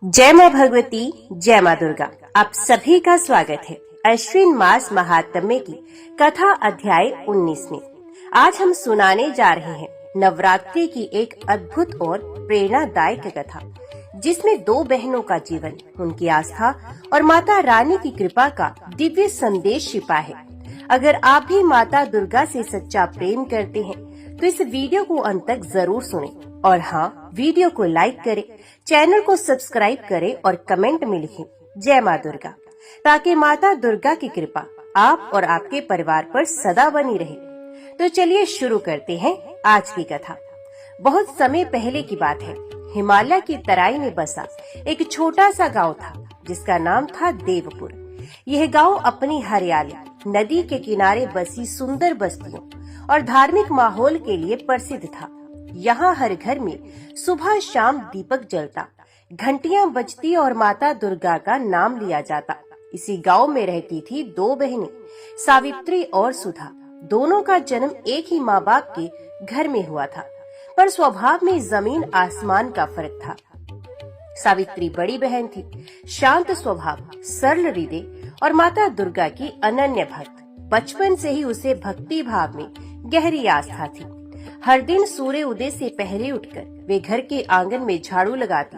जय माँ भगवती, जय माँ दुर्गा। आप सभी का स्वागत है अश्विन मास महात्म्य की कथा अध्याय 19 में। आज हम सुनाने जा रहे हैं नवरात्रि की एक अद्भुत और प्रेरणादायक कथा, जिसमें दो बहनों का जीवन, उनकी आस्था और माता रानी की कृपा का दिव्य संदेश छिपा है। अगर आप भी माता दुर्गा से सच्चा प्रेम करते हैं तो इस वीडियो को अंत तक जरूर सुनें और हाँ, वीडियो को लाइक करें, चैनल को सब्सक्राइब करें और कमेंट में लिखें जय माँ दुर्गा, ताकि माता दुर्गा की कृपा आप और आपके परिवार पर सदा बनी रहे। तो चलिए शुरू करते हैं आज की कथा। बहुत समय पहले की बात है। हिमालय की तराई में बसा एक छोटा सा गांव था, जिसका नाम था देवपुर। यह गांव अपनी हरियाली, नदी के किनारे बसी सुंदर बस्तियों और धार्मिक माहौल के लिए प्रसिद्ध था। यहाँ हर घर में सुबह शाम दीपक जलता, घंटियां बजती और माता दुर्गा का नाम लिया जाता। इसी गांव में रहती थी दो बहनें, सावित्री और सुधा। दोनों का जन्म एक ही माँ बाप के घर में हुआ था, पर स्वभाव में जमीन आसमान का फर्क था। सावित्री बड़ी बहन थी, शांत स्वभाव, सरल हृदय और माता दुर्गा की अनन्य भक्त। बचपन से ही उसे भक्ति भाव में गहरी आस्था थी। हर दिन सूर्य उदय से पहले उठकर वे घर के आंगन में झाड़ू लगाती,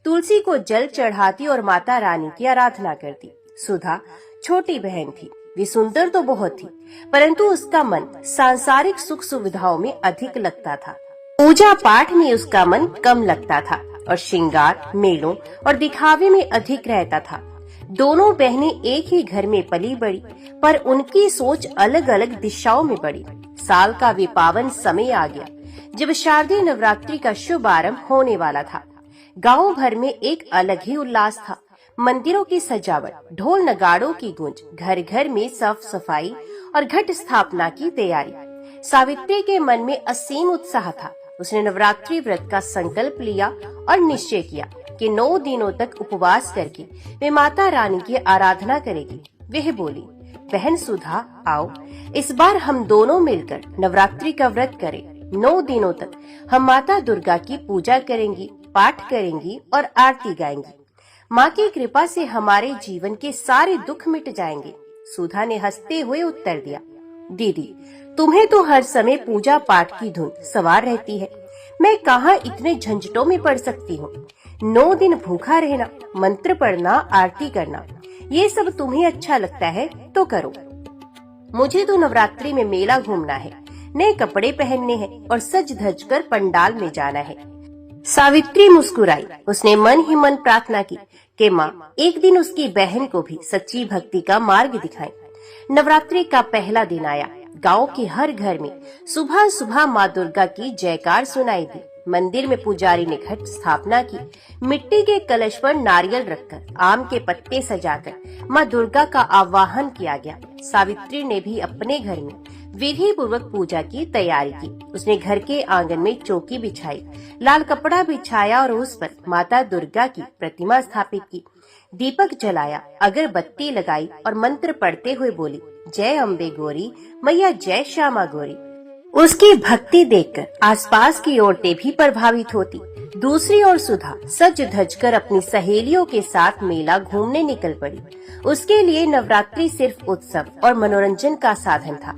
तुलसी को जल चढ़ाती और माता रानी की आराधना करती। सुधा छोटी बहन थी। वे सुंदर तो बहुत थी, परंतु उसका मन सांसारिक सुख सुविधाओं में अधिक लगता था। पूजा पाठ में उसका मन कम लगता था और श्रृंगार, मेलों और दिखावे में अधिक रहता था। दोनों बहनें एक ही घर में पली बड़ी, पर उनकी सोच अलग अलग दिशाओं में बढ़ी। साल का वे पावन समय आ गया जब शारदीय नवरात्रि का शुभ आरंभ होने वाला था। गांव भर में एक अलग ही उल्लास था। मंदिरों की सजावट, ढोल नगाड़ों की गूंज, घर घर में साफ सफाई और घट स्थापना की तैयारी। सावित्री के मन में असीम उत्साह था। उसने नवरात्रि व्रत का संकल्प लिया और निश्चय किया कि 9 दिनों तक उपवास करके वे माता रानी की आराधना करेगी। वह बोली, बहन सुधा, आओ इस बार हम दोनों मिलकर नवरात्रि का व्रत करें। 9 दिनों तक हम माता दुर्गा की पूजा करेंगी, पाठ करेंगी और आरती गाएंगी। माँ की कृपा से हमारे जीवन के सारे दुख मिट जाएंगे। सुधा ने हंसते हुए उत्तर दिया, दीदी, तुम्हें तो हर समय पूजा पाठ की धुन सवार रहती है। मैं कहाँ इतने झंझटों में पड़ सकती हूँ। 9 दिन भूखा रहना, मंत्र पढ़ना, आरती करना, ये सब तुम्हें अच्छा लगता है तो करो। मुझे तो नवरात्रि में मेला घूमना है, नए कपड़े पहनने हैं और सज धज कर पंडाल में जाना है। सावित्री मुस्कुराई। उसने मन ही मन प्रार्थना की कि माँ एक दिन उसकी बहन को भी सच्ची भक्ति का मार्ग दिखाए। नवरात्रि का पहला दिन आया। गांव के हर घर में सुबह सुबह माँ दुर्गा की जयकार सुनाई दी। मंदिर में पुजारी ने घट स्थापना की। मिट्टी के कलश पर नारियल रखकर, आम के पत्ते सजाकर माँ दुर्गा का आवाहन किया गया। सावित्री ने भी अपने घर में विधि पूर्वक पूजा की तैयारी की। उसने घर के आंगन में चौकी बिछाई, लाल कपड़ा बिछाया और उस पर माता दुर्गा की प्रतिमा स्थापित की। दीपक जलाया, अगरबत्ती लगाई और मंत्र पढ़ते हुए बोली, जय अम्बे गौरी मैया, जय श्यामा गौरी। उसकी भक्ति देखकर आसपास की औरतें भी प्रभावित होती। दूसरी ओर सुधा सज धज कर अपनी सहेलियों के साथ मेला घूमने निकल पड़ी। उसके लिए नवरात्रि सिर्फ उत्सव और मनोरंजन का साधन था।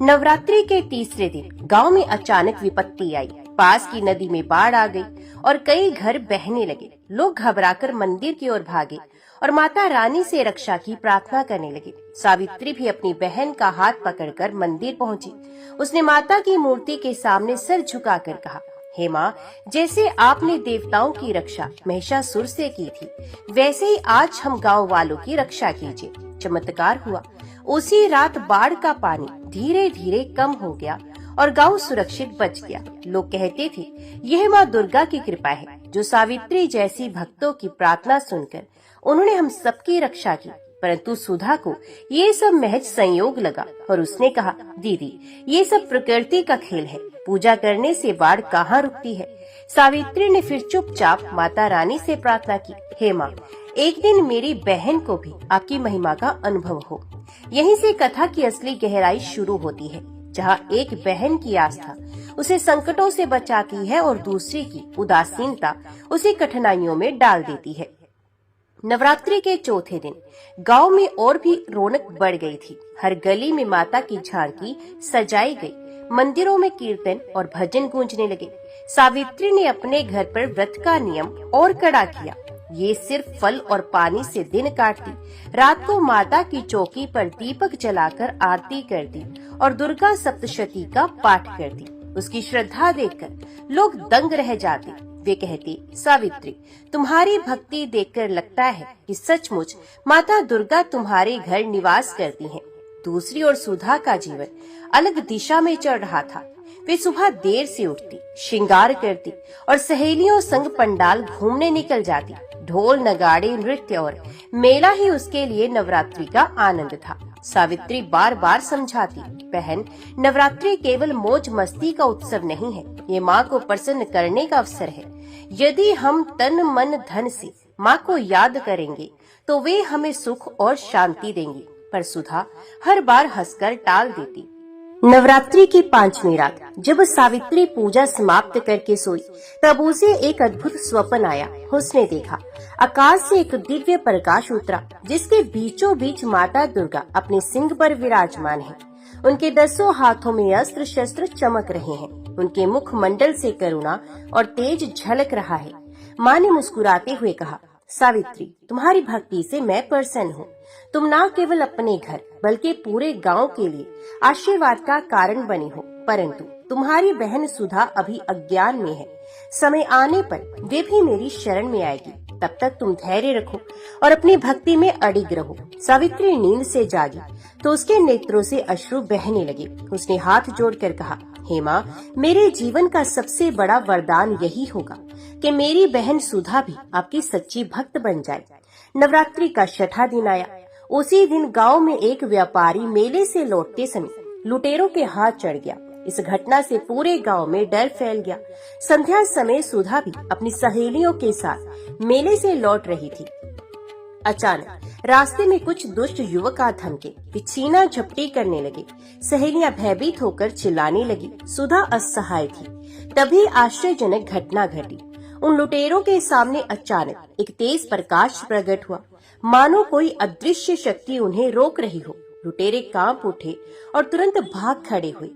नवरात्रि के तीसरे दिन गांव में अचानक विपत्ति आई। पास की नदी में बाढ़ आ गई और कई घर बहने लगे। लोग घबराकर मंदिर की ओर भागे और माता रानी से रक्षा की प्रार्थना करने लगे। सावित्री भी अपनी बहन का हाथ पकड़कर मंदिर पहुंची। उसने माता की मूर्ति के सामने सिर झुकाकर कहा, हे माँ, जैसे आपने देवताओं की रक्षा महिषासुर से की थी, वैसे ही आज हम गांव वालों की रक्षा कीजिए। चमत्कार हुआ। उसी रात बाढ़ का पानी धीरे धीरे कम हो गया और गांव सुरक्षित बच गया। लोग कहते थे, यह माँ दुर्गा की कृपा है, जो सावित्री जैसी भक्तों की प्रार्थना सुनकर उन्होंने हम सबकी रक्षा की। परंतु सुधा को ये सब महज संयोग लगा और उसने कहा, दीदी, ये सब प्रकृति का खेल है, पूजा करने से बाढ़ कहाँ रुकती है। सावित्री ने फिर चुपचाप माता रानी से प्रार्थना की, हे माँ, एक दिन मेरी बहन को भी आपकी महिमा का अनुभव हो। यहीं से कथा की असली गहराई शुरू होती है, जहाँ एक बहन की आस्था उसे संकटों से बचाती है और दूसरी की उदासीनता उसे कठिनाइयों में डाल देती है। नवरात्रि के चौथे दिन गांव में और भी रौनक बढ़ गई थी। हर गली में माता की झांकी सजाई गई, मंदिरों में कीर्तन और भजन गूंजने लगे। सावित्री ने अपने घर पर व्रत का नियम और कड़ा किया। ये सिर्फ फल और पानी से दिन काटती, रात को माता की चौकी पर दीपक जलाकर आरती करती और दुर्गा सप्तशती का पाठ करती। उसकी श्रद्धा देखकर लोग दंग रह जाते। वे कहते, सावित्री, तुम्हारी भक्ति देखकर लगता है कि सचमुच माता दुर्गा तुम्हारे घर निवास करती हैं। दूसरी ओर सुधा का जीवन अलग दिशा में चल रहा था। वे सुबह देर से उठती, श्रृंगार करती और सहेलियों संग पंडाल घूमने निकल जाती। ढोल, नगाड़े, नृत्य और मेला ही उसके लिए नवरात्रि का आनंद था। सावित्री बार बार समझाती, बहन, नवरात्रि केवल मौज मस्ती का उत्सव नहीं है, ये माँ को प्रसन्न करने का अवसर है। यदि हम तन मन धन से माँ को याद करेंगे तो वे हमें सुख और शांति देंगी। पर सुधा हर बार हंसकर टाल देती। नवरात्रि की 5वीं रात जब सावित्री पूजा समाप्त करके सोई, तब उसे एक अद्भुत स्वप्न आया। उसने देखा, आकाश से एक दिव्य प्रकाश उतरा, जिसके बीचों बीच माता दुर्गा अपने सिंह पर विराजमान है। उनके 10 हाथों में अस्त्र शस्त्र चमक रहे हैं। उनके मुख मंडल से करुणा और तेज झलक रहा है। माँ ने मुस्कुराते हुए कहा, सावित्री, तुम्हारी भक्ति से मैं प्रसन्न हूँ। तुम न केवल अपने घर बल्कि पूरे गांव के लिए आशीर्वाद का कारण बनी हो। परंतु तुम्हारी बहन सुधा अभी अज्ञान में है। समय आने पर वे भी मेरी शरण में आएगी। तब तक तुम धैर्य रखो और अपनी भक्ति में अडिग रहो। सावित्री नींद से जागी तो उसके नेत्रों से अश्रु बहने लगे। उसने हाथ जोड़कर कहा, हे माँ, मेरे जीवन का सबसे बड़ा वरदान यही होगा कि मेरी बहन सुधा भी आपकी सच्ची भक्त बन जाए। नवरात्रि का 6ठा दिन आया। उसी दिन गांव में एक व्यापारी मेले से लौटते समय लुटेरों के हाथ चढ़ गया। इस घटना से पूरे गांव में डर फैल गया। संध्या समय सुधा भी अपनी सहेलियों के साथ मेले से लौट रही थी। अचानक रास्ते में कुछ दुष्ट युवक आ थमके, वे छीना झपटी करने लगे। सहेलियां भयभीत होकर चिल्लाने लगी। सुधा असहाय थी। तभी आश्चर्यजनक घटना घटी। उन लुटेरों के सामने अचानक एक तेज प्रकाश प्रकट हुआ, मानो कोई अदृश्य शक्ति उन्हें रोक रही हो। लुटेरे कांप उठे और तुरंत भाग खड़े हुए।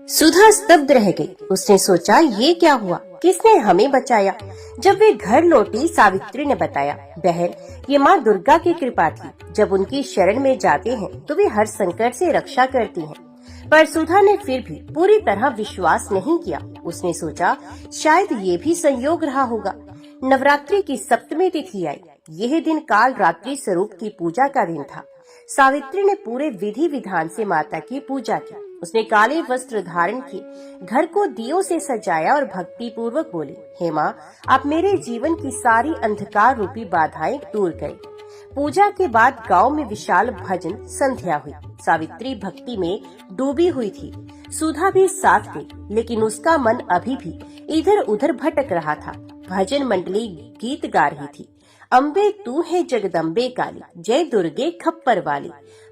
सुधा स्तब्ध रह गई। उसने सोचा, ये क्या हुआ, किसने हमें बचाया? जब वे घर लौटी, सावित्री ने बताया, बहन, ये माँ दुर्गा की कृपा थी। जब उनकी शरण में जाते हैं तो वे हर संकट से रक्षा करती हैं। पर सुधा ने फिर भी पूरी तरह विश्वास नहीं किया। उसने सोचा, शायद ये भी संयोग रहा होगा। नवरात्रि की 7वीं तिथि आई। यह दिन काल रात्रि स्वरूप की पूजा का दिन था। सावित्री ने पूरे विधि विधान से माता की पूजा की। उसने काले वस्त्र धारण किए, घर को दियों से सजाया और भक्ति पूर्वक बोली, हे माँ, आप मेरे जीवन की सारी अंधकार रूपी बाधाएं दूर करें। पूजा के बाद गांव में विशाल भजन संध्या हुई। सावित्री भक्ति में डूबी हुई थी। सुधा भी साथ थी, लेकिन उसका मन अभी भी इधर उधर भटक रहा था। भजन मंडली गीत गा रही थी, अम्बे तू है जगदम्बे काली, जय दुर्गे खप्पर वाली।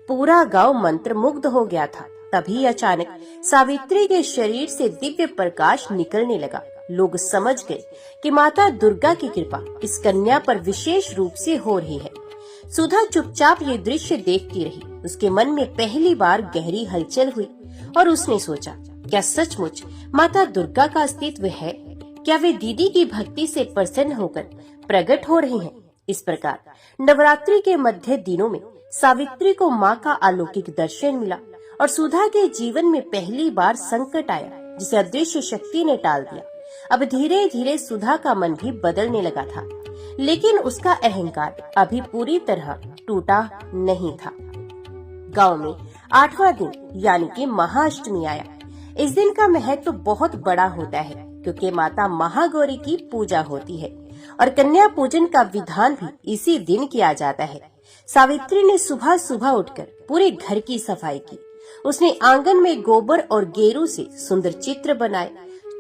पूरा गांव मंत्र मुग्ध हो गया था। तभी अचानक सावित्री के शरीर से दिव्य प्रकाश निकलने लगा। लोग समझ गए कि माता दुर्गा की कृपा इस कन्या पर विशेष रूप से हो रही है। सुधा चुपचाप ये दृश्य देखती रही। उसके मन में पहली बार गहरी हलचल हुई और उसने सोचा, क्या सचमुच माता दुर्गा का अस्तित्व है? क्या वे दीदी की भक्ति से प्रसन्न होकर प्रकट हो रही हैं? इस प्रकार नवरात्रि के मध्य दिनों में सावित्री को माँ का अलौकिक दर्शन मिला और सुधा के जीवन में पहली बार संकट आया, जिसे अदृश्य शक्ति ने टाल दिया। अब धीरे धीरे सुधा का मन भी बदलने लगा था, लेकिन उसका अहंकार अभी पूरी तरह टूटा नहीं था। गांव में 8वां दिन यानी कि महाअष्टमी आया। इस दिन का महत्व तो बहुत बड़ा होता है, क्योंकि माता महागौरी की पूजा होती है और कन्या पूजन का विधान भी इसी दिन किया जाता है। सावित्री ने सुबह सुबह उठकर पूरे घर की सफाई की। उसने आंगन में गोबर और गेरू से सुंदर चित्र बनाए,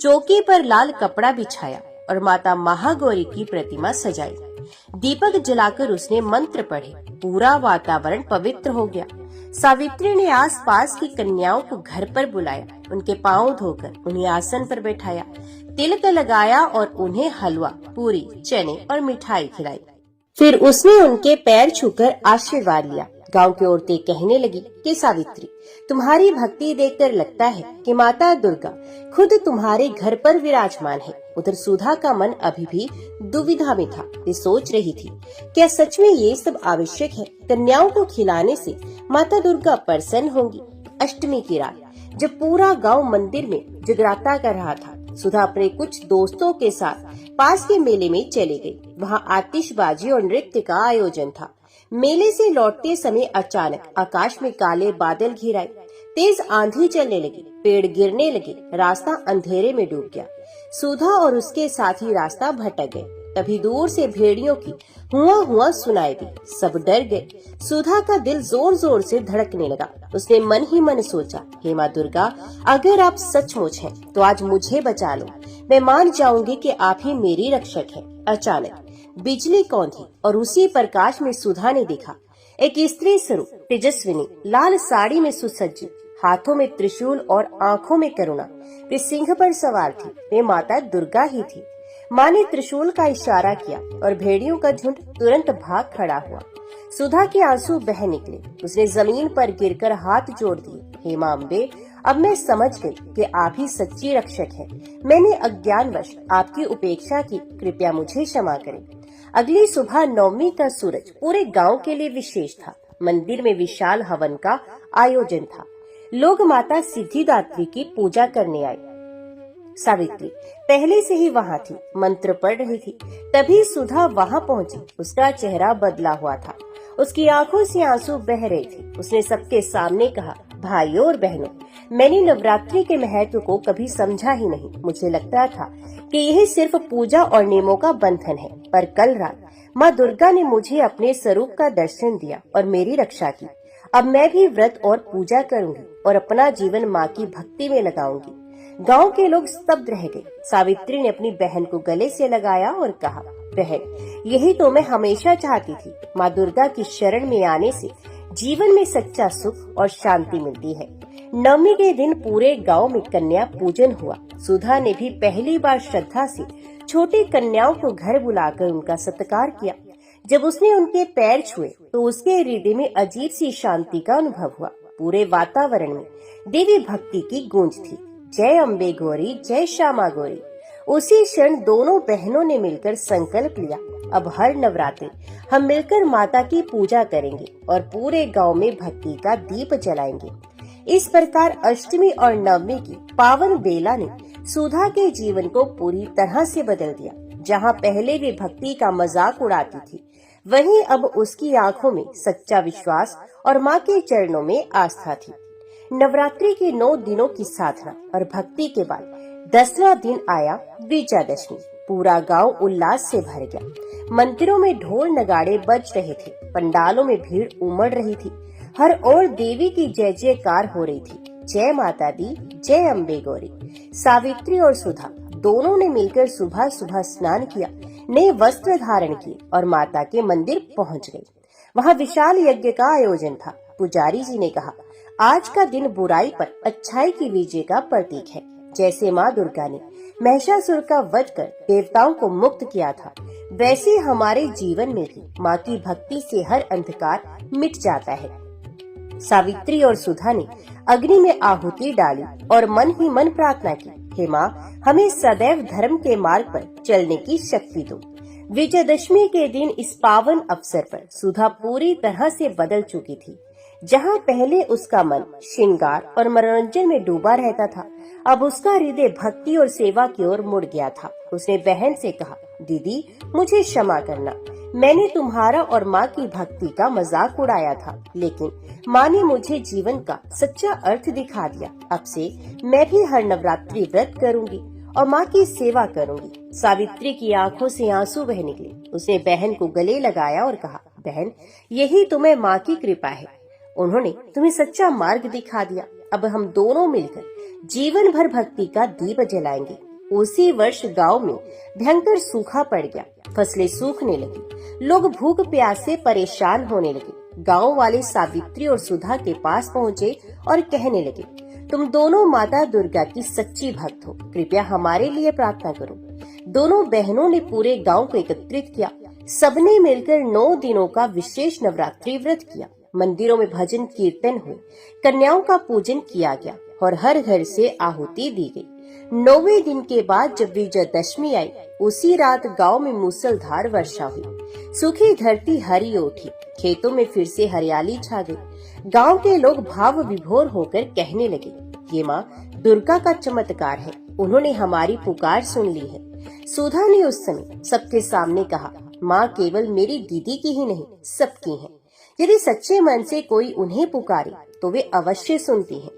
चौकी पर लाल कपड़ा बिछाया और माता महागौरी की प्रतिमा सजाई। दीपक जलाकर उसने मंत्र पढ़े। पूरा वातावरण पवित्र हो गया। सावित्री ने आसपास की कन्याओं को घर पर बुलाया, उनके पांव धोकर उन्हें आसन पर बैठाया, तिलक लगाया और उन्हें हलवा, पूरी, चने और मिठाई खिलाई। फिर उसने उनके पैर छूकर आशीर्वाद लिया। गांव की औरतें कहने लगी कि सावित्री, तुम्हारी भक्ति देखकर लगता है कि माता दुर्गा खुद तुम्हारे घर पर विराजमान है। उधर सुधा का मन अभी भी दुविधा में था। वे सोच रही थी, क्या सच में ये सब आवश्यक है? कन्याओं को खिलाने से माता दुर्गा प्रसन्न होंगी। अष्टमी की रात जब पूरा गांव मंदिर में जगराता कर रहा था, सुधा अपने कुछ दोस्तों के साथ पास के मेले में चली गई। वहां आतिशबाजी और नृत्य का आयोजन था। मेले से लौटते समय अचानक आकाश में काले बादल घिर आए। तेज आंधी चलने लगी, पेड़ गिरने लगे, रास्ता अंधेरे में डूब गया। सुधा और उसके साथी रास्ता भटक गए। तभी दूर से भेड़ियों की हुआ सुनाई दी। सब डर गए। सुधा का दिल जोर जोर से धड़कने लगा। उसने मन ही मन सोचा, हे माँ दुर्गा, अगर आप सचमुच हैं तो आज मुझे बचा लो। मैं मान जाऊंगी कि आप ही मेरी रक्षक हैं। अचानक बिजली कौंधी और उसी प्रकाश में सुधा ने देखा एक स्त्री स्वरूप तेजस्विनी, लाल साड़ी में सुसज्जित, हाथों में त्रिशूल और आंखों में करुणा। वे सिंह पर सवार थी। वे माता दुर्गा ही थी। माँ ने त्रिशूल का इशारा किया और भेड़ियों का झुंड तुरंत भाग खड़ा हुआ। सुधा के आंसू बह निकले। उसने जमीन पर गिरकर हाथ जोड़ दिए। हे माँ अम्बे, अब मैं समझ गई कि आप ही सच्ची रक्षक हैं। मैंने अज्ञानवश आपकी उपेक्षा की, कृपया मुझे क्षमा करें। अगली सुबह नवमी का सूरज पूरे गांव के लिए विशेष था। मंदिर में विशाल हवन का आयोजन था। लोग माता सिद्धिदात्री की पूजा करने आए। सावित्री पहले से ही वहाँ थी, मंत्र पढ़ रही थी। तभी सुधा वहाँ पहुँची। उसका चेहरा बदला हुआ था। उसकी आंखों से आंसू बह रहे थे। उसने सबके सामने कहा, भाइयों और बहनों, मैंने नवरात्रि के महत्व को कभी समझा ही नहीं। मुझे लगता था कि यह सिर्फ पूजा और नियमों का बंधन है, पर कल रात माँ दुर्गा ने मुझे अपने स्वरूप का दर्शन दिया और मेरी रक्षा की। अब मैं भी व्रत और पूजा करूंगी और अपना जीवन माँ की भक्ति में लगाऊंगी। गांव के लोग स्तब्ध रह गए। सावित्री ने अपनी बहन को गले से लगाया और कहा, बहन, यही तो मैं हमेशा चाहती थी। माँ दुर्गा की शरण में आने से जीवन में सच्चा सुख और शांति मिलती है। नवमी के दिन पूरे गांव में कन्या पूजन हुआ। सुधा ने भी पहली बार श्रद्धा से छोटी कन्याओं को घर बुलाकर उनका सत्कार किया। जब उसने उनके पैर छुए तो उसके हृदय में अजीब सी शांति का अनुभव हुआ। पूरे वातावरण में देवी भक्ति की गूंज थी। जय अम्बे गौरी, जय श्यामा गौरी। उसी क्षण दोनों बहनों ने मिलकर संकल्प लिया, अब हर नवरात्रि हम मिलकर माता की पूजा करेंगे और पूरे गांव में भक्ति का दीप जलाएंगे। इस प्रकार अष्टमी और नवमी की पावन बेला ने सुधा के जीवन को पूरी तरह से बदल दिया। जहां पहले वे भक्ति का मजाक उड़ाती थी, वहीं अब उसकी आंखों में सच्चा विश्वास और माँ के चरणों में आस्था थी। नवरात्रि के 9 दिनों की साधना और भक्ति के बाद 10वां दिन आया विजयादशमी। पूरा गांव उल्लास से भर गया। मंदिरों में ढोल नगाड़े बज रहे थे। पंडालों में भीड़ उमड़ रही थी। हर ओर देवी की जय जयकार हो रही थी। जय माता दी, जय अम्बे गौरी। सावित्री और सुधा दोनों ने मिलकर सुबह सुबह स्नान किया, नए वस्त्र धारण किए और माता के मंदिर पहुंच गए। वहां विशाल यज्ञ का आयोजन था। पुजारी जी ने कहा, आज का दिन बुराई पर अच्छाई की विजय का प्रतीक है। जैसे माँ दुर्गा ने महिषासुर का वध कर देवताओं को मुक्त किया था, वैसे हमारे जीवन में भी माँ की भक्ति से हर अंधकार मिट जाता है। सावित्री और सुधा ने अग्नि में आहुति डाली और मन ही मन प्रार्थना की, हे माँ, हमें सदैव धर्म के मार्ग पर चलने की शक्ति दो। विजयदशमी के दिन इस पावन अवसर पर सुधा पूरी तरह से बदल चुकी थी। जहाँ पहले उसका मन श्रृंगार और मनोरंजन में डूबा रहता था, अब उसका हृदय भक्ति और सेवा की ओर मुड़ गया था। उसने बहन से कहा, दीदी, मुझे क्षमा करना। मैंने तुम्हारा और माँ की भक्ति का मजाक उड़ाया था, लेकिन माँ ने मुझे जीवन का सच्चा अर्थ दिखा दिया। अब से मैं भी हर नवरात्रि व्रत करूंगी और माँ की सेवा करूंगी। सावित्री की आंखों से आंसू बह निकले। उसने बहन को गले लगाया और कहा, बहन, यही तुम्हें माँ की कृपा है। उन्होंने तुम्हें सच्चा मार्ग दिखा दिया। अब हम दोनों मिलकर जीवन भर भक्ति का दीप जलाएंगे। उसी वर्ष गांव में भयंकर सूखा पड़ गया। फसलें सूखने लगी। लोग भूख प्यास से परेशान होने लगे। गांव वाले सावित्री और सुधा के पास पहुँचे और कहने लगे, तुम दोनों माता दुर्गा की सच्ची भक्त हो, कृपया हमारे लिए प्रार्थना करो। दोनों बहनों ने पूरे गांव को एकत्रित किया। सबने मिलकर 9 दिनों का विशेष नवरात्रि व्रत किया। मंदिरों में भजन कीर्तन हुए, कन्याओं का पूजन किया गया और हर घर से आहुति दी गई। 9वें दिन के बाद जब विजयदशमी आई, उसी रात गांव में मूसलधार वर्षा हुई। सूखी धरती हरी उठी, खेतों में फिर से हरियाली छा गई। गांव के लोग भाव विभोर होकर कहने लगे, ये माँ दुर्गा का चमत्कार है, उन्होंने हमारी पुकार सुन ली है। सुधा ने उस समय सबके सामने कहा, माँ केवल मेरी दीदी की ही नहीं, सबकी है। यदि सच्चे मन से कोई उन्हें पुकारे तो वे अवश्य सुनती हैं।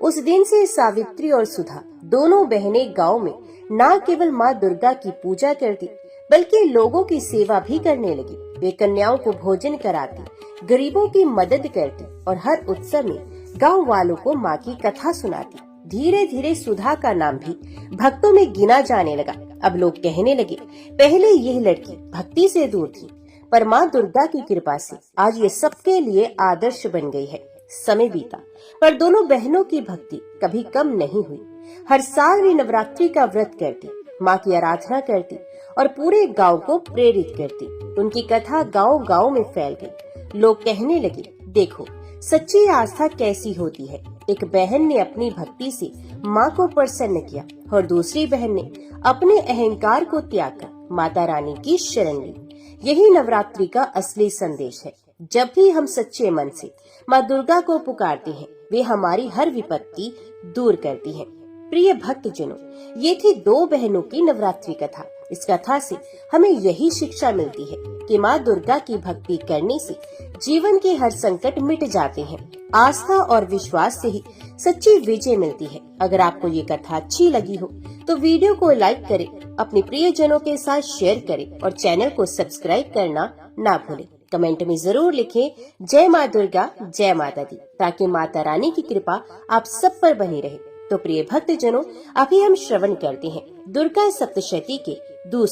उस दिन से सावित्री और सुधा दोनों बहनें गांव में न केवल माँ दुर्गा की पूजा करती, बल्कि लोगों की सेवा भी करने लगी। वे कन्याओं को भोजन कराती, गरीबों की मदद करती और हर उत्सव में गांव वालों को माँ की कथा सुनाती। धीरे धीरे सुधा का नाम भी भक्तों में गिना जाने लगा। अब लोग कहने लगे, पहले यह लड़की भक्ति से दूर थी, पर माँ दुर्गा की कृपा से आज ये सबके लिए आदर्श बन गई है। समय बीता, पर दोनों बहनों की भक्ति कभी कम नहीं हुई। हर साल वे नवरात्रि का व्रत करती, माँ की आराधना करती और पूरे गांव को प्रेरित करती। उनकी कथा गांव गांव में फैल गई। लोग कहने लगे, देखो सच्ची आस्था कैसी होती है। एक बहन ने अपनी भक्ति से माँ को प्रसन्न किया और दूसरी बहन ने अपने अहंकार को त्याग कर माता रानी की शरण ली। यही नवरात्रि का असली संदेश है। जब भी हम सच्चे मन से माँ दुर्गा को पुकारते हैं, वे हमारी हर विपत्ति दूर करती हैं। प्रिय भक्तजनों, ये थी 2 बहनों की नवरात्रि कथा। इस कथा से हमें यही शिक्षा मिलती है कि माँ दुर्गा की भक्ति करने से जीवन के हर संकट मिट जाते हैं। आस्था और विश्वास से ही सच्ची विजय मिलती है। अगर आपको ये कथा अच्छी लगी हो तो वीडियो को लाइक करें, अपने प्रियजनों के साथ शेयर करें और चैनल को सब्सक्राइब करना ना भूलें। कमेंट में जरूर लिखें, जय माँ दुर्गा, जय माता दी, ताकि माता रानी की कृपा आप सब पर बनी रहे। तो प्रिय भक्तजनों, अभी हम श्रवण करते हैं दुर्गा सप्तशती के 2,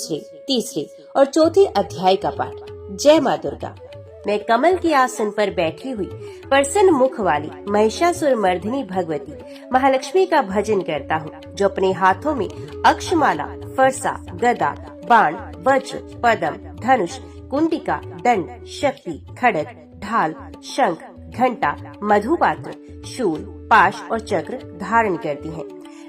3 और 4 अध्याय का पाठ। जय माँ दुर्गा। मैं कमल के आसन पर बैठी हुई प्रसन्न मुख वाली महिषासुर मर्दिनी भगवती महालक्ष्मी का भजन करता हूँ, जो अपने हाथों में अक्षमाला, फरसा, गदा, बाण, वज्र, पदम, धनुष, कुंडिका, दंड, शक्ति, खड्ग, ढाल, शंख, घंटा, मधुपात्र, शूल, पाश और चक्र धारण करती हैं।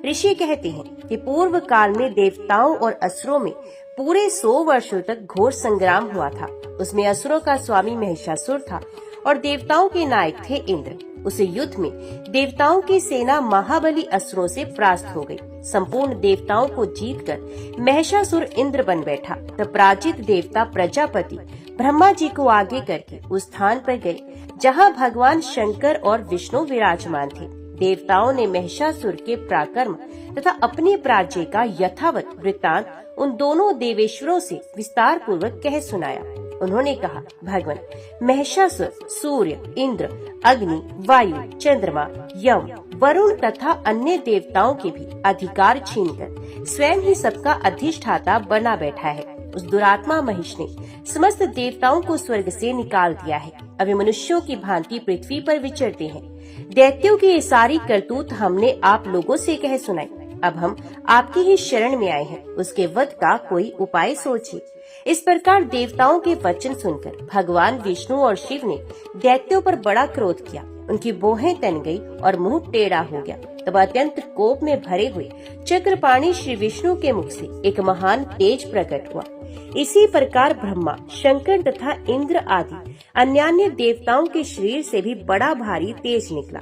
ऋषि कहते हैं कि पूर्व काल में देवताओं और असुरों में पूरे 100 वर्षों तक घोर संग्राम हुआ था। उसमें असुरों का स्वामी महिषासुर था और देवताओं के नायक थे इंद्र। उस युद्ध में देवताओं की सेना महाबली असुरों से परास्त हो गई। संपूर्ण देवताओं को जीतकर महिषासुर इंद्र बन बैठा। तब पराजित देवता प्रजापति ब्रह्मा जी को आगे करके उस स्थान पर गए जहां भगवान शंकर और विष्णु विराजमान थे। देवताओं ने महिषासुर के पराक्रम तथा अपने पराजय का यथावत वृत्तांत उन दोनों देवेश्वरों से विस्तार पूर्वक कह सुनाया। उन्होंने कहा, भगवान महिषासुर सूर्य, इंद्र, अग्नि, वायु, चंद्रमा, यम, वरुण तथा अन्य देवताओं के भी अधिकार छीनकर स्वयं ही सबका अधिष्ठाता बना बैठा है। उस दुरात्मा महिष ने समस्त देवताओं को स्वर्ग से निकाल दिया है। अभी मनुष्यों की भांति पृथ्वी पर विचरते हैं। दैत्यों की ये सारी करतूत हमने आप लोगों से कह सुनाई। अब हम आपकी ही शरण में आए हैं, उसके वध का कोई उपाय सोचिए। इस प्रकार देवताओं के वचन सुनकर भगवान विष्णु और शिव ने दैत्यों पर बड़ा क्रोध किया। उनकी भौहें तन गई और मुंह टेढ़ा हो गया। तब अत्यंत कोप में भरे हुए चक्रपाणी श्री विष्णु के मुख से एक महान तेज प्रकट हुआ। इसी प्रकार ब्रह्मा, शंकर तथा इंद्र आदि अन्यान्य देवताओं के शरीर से भी बड़ा भारी तेज निकला।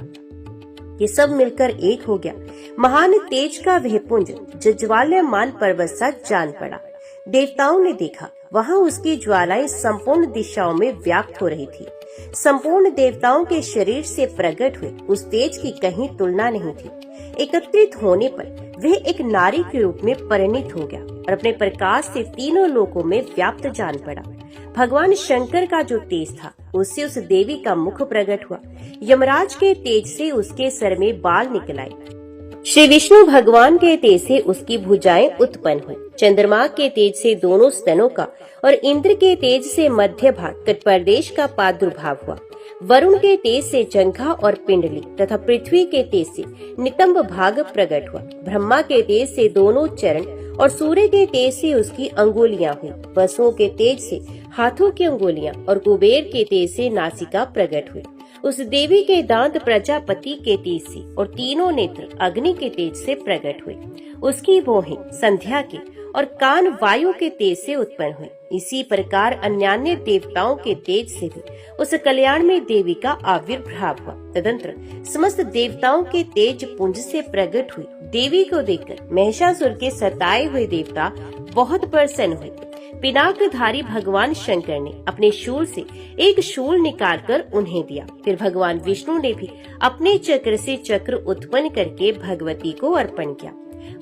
ये सब मिलकर एक हो गया। महान तेज का वह पुंज ज्वालायमान पर्वत सा जान पड़ा। देवताओं ने देखा, वहाँ उसकी ज्वालाएं संपूर्ण दिशाओं में व्याप्त हो रही थी। संपूर्ण देवताओं के शरीर से प्रकट हुए उस तेज की कहीं तुलना नहीं थी। एकत्रित होने पर वह एक नारी के रूप में परिणित हो गया और अपने प्रकाश से तीनों लोकों में व्याप्त जान पड़ा। भगवान शंकर का जो तेज था, उससे उस देवी का मुख प्रकट हुआ। यमराज के तेज से उसके सर में बाल निकल आए। श्री विष्णु भगवान के तेज से उसकी भुजाएं उत्पन्न हुई। चंद्रमा के तेज से दोनों स्तनों का और इंद्र के तेज से मध्य भाग कटप्रदेश का प्रादुर्भाव हुआ। वरुण के तेज से जंघा और पिंडली तथा पृथ्वी के तेज से नितंब भाग प्रकट हुआ। ब्रह्मा के तेज से दोनों चरण और सूर्य के तेज से उसकी अंगुलियां हुई। वसुओं के तेज से हाथों की अंगुलियां और कुबेर के तेज से नासिका प्रकट हुई। उस देवी के दांत प्रजापति के तेज से और तीनों नेत्र अग्नि के तेज से प्रकट हुए। उसकी भौहें संध्या के और कान वायु के तेज से उत्पन्न हुए। इसी प्रकार अन्यान्य देवताओं के तेज से भी उस कल्याण में देवी का आविर्भाव हुआ। तदंतर समस्त देवताओं के तेज पुंज से प्रकट हुई देवी को देखकर महिषासुर के सताए हुए देवता बहुत प्रसन्न हुए। पिनाकधारी भगवान शंकर ने अपने शूल से एक शूल निकालकर उन्हें दिया। फिर भगवान विष्णु ने भी अपने चक्र से चक्र उत्पन्न करके भगवती को अर्पण किया।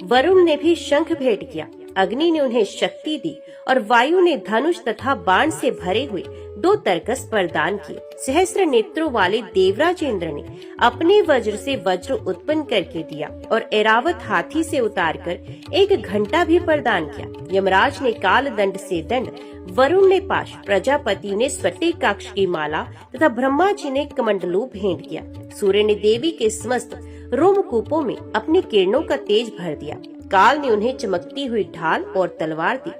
वरुण ने भी शंख भेंट किया। अग्नि ने उन्हें शक्ति दी और वायु ने धनुष तथा बाण से भरे हुए 2 तरकस प्रदान किए। सहस्त्र नेत्रों वाले देवराज इंद्र ने अपने वज्र से वज्र उत्पन्न करके दिया और ऐरावत हाथी से उतारकर एक घंटा भी प्रदान किया। यमराज ने काल दंड से दंड, वरुण ने पाश, प्रजापति ने स्वटिकाक्ष की माला तथा ब्रह्मा जी ने कमंडलू भेंट किया। सूर्य ने देवी के समस्त रोमकूपों में अपनी किरणों का तेज भर दिया। काल ने उन्हें चमकती हुई ढाल और तलवार दी।